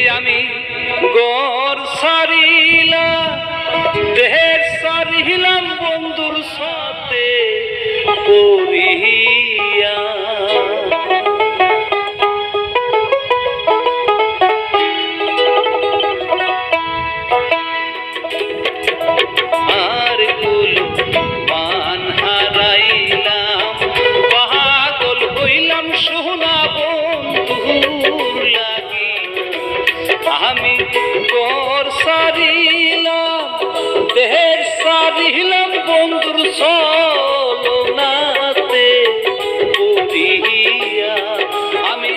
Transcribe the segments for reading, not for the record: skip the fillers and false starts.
আমি গড় সারিলাম দেহের সারিলাম বন্ধুর সাথে পড়িয়া আর কুল মান হারাইলাম পাগল হইলাম সোনা বন্ধুর লাগি আমি গড় সারিলাম দেহের সারিলাম বন্ধুর ছলনাতে পড়িয়া আমি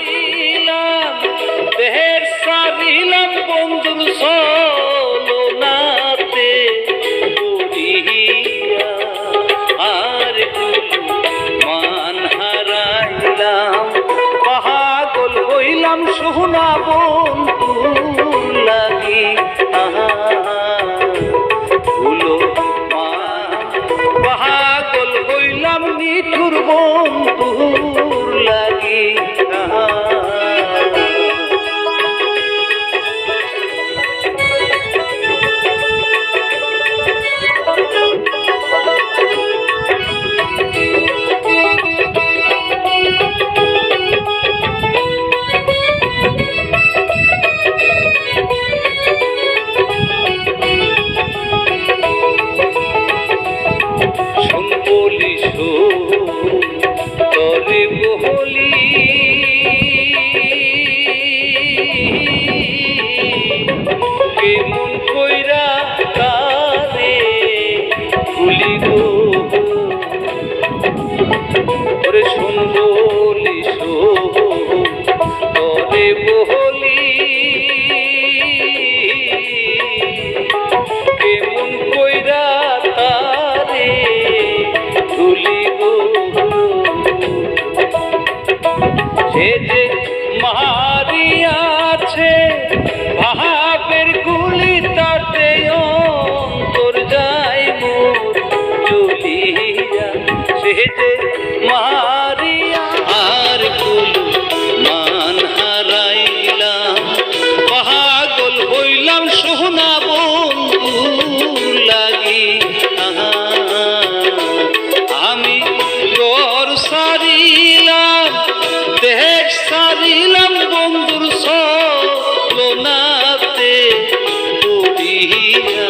দেহের সারিলাম বন্ধুর ছলনাতে পড়িয়া আর মান হারাইলাম পাগল হইলাম সোনা বন্ধুর লাগি ভুলো পাগল হইলাম নিঠুর বন্ধুর লাগি তরে বহলি কেমন কইরা তারে ভুলি গো ওরে শুন বলি তরে বহলি কেমন কইরা তারে ভুলি গো সে যে মারিয়াছে ভাবের গুলি তাতে অন্তর যায় মোর জ্বলিয়া সে যে মারিয়া আর কুল মান হারাইলাম পাগল হইলাম সোনা বন্ধুর লাগি আমি গড় সারিলাম দেহ সারিলাম বন্ধুর ছলনাতে পড়িয়া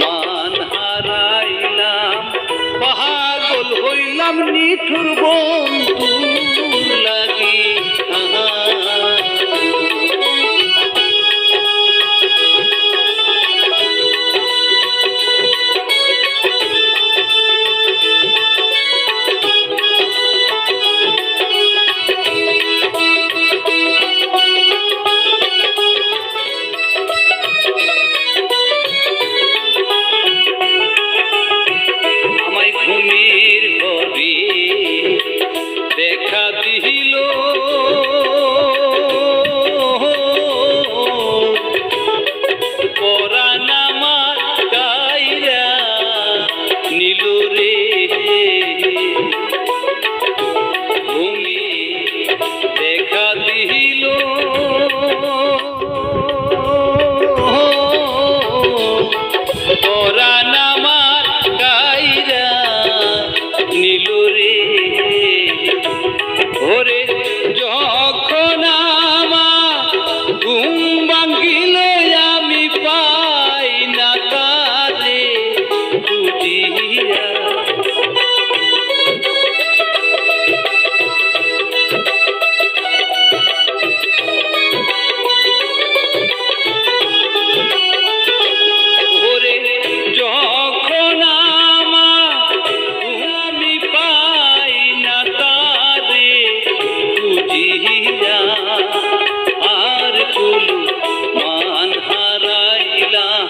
মান হারাইলাম পাগল হইলাম নিঠুর বন্ধুর লাগি ঘুমির ঘরে দেখা দিল পরাণ আমার কাইরা নীল রে ঘুমি দেখা দিল পরাণ আমার কাইরা নীল রে ওরে যখন আমার ঘুম ভাঙিল আমি পাই না তারে খুঁজিয়া ওরে যখন আমি পাই না তারে খুঁজিয়া আর কুল মান হারাইলাম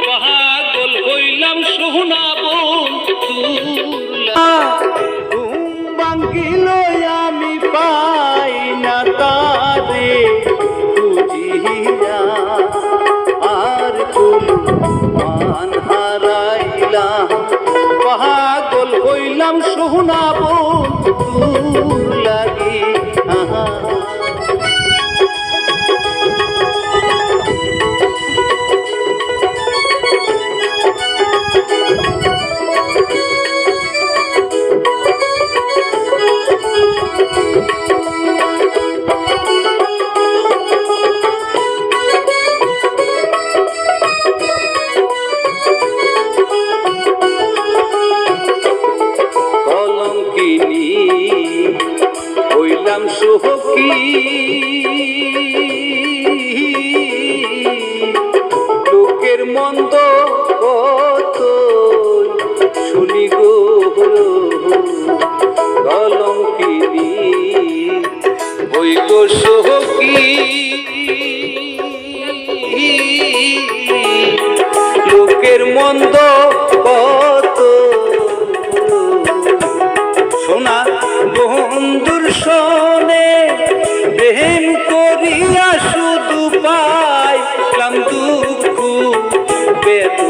পাগল হইলাম সোনা বন্ধুর ঘুম ভাঙিল আমি পাই না তারে খুঁজিয়া আর কুল মান হারাইলাম পাগল হইলাম সোনা বন্ধুর লাগি লোকের মন্দ কত শুনি গো কলঙ্কিনী ওই গো সখী লোকের মন্দ কত সোনা বন্ধুর সনে প্রেম করিয়া শুধু পাইলাম দুঃখ বেদনা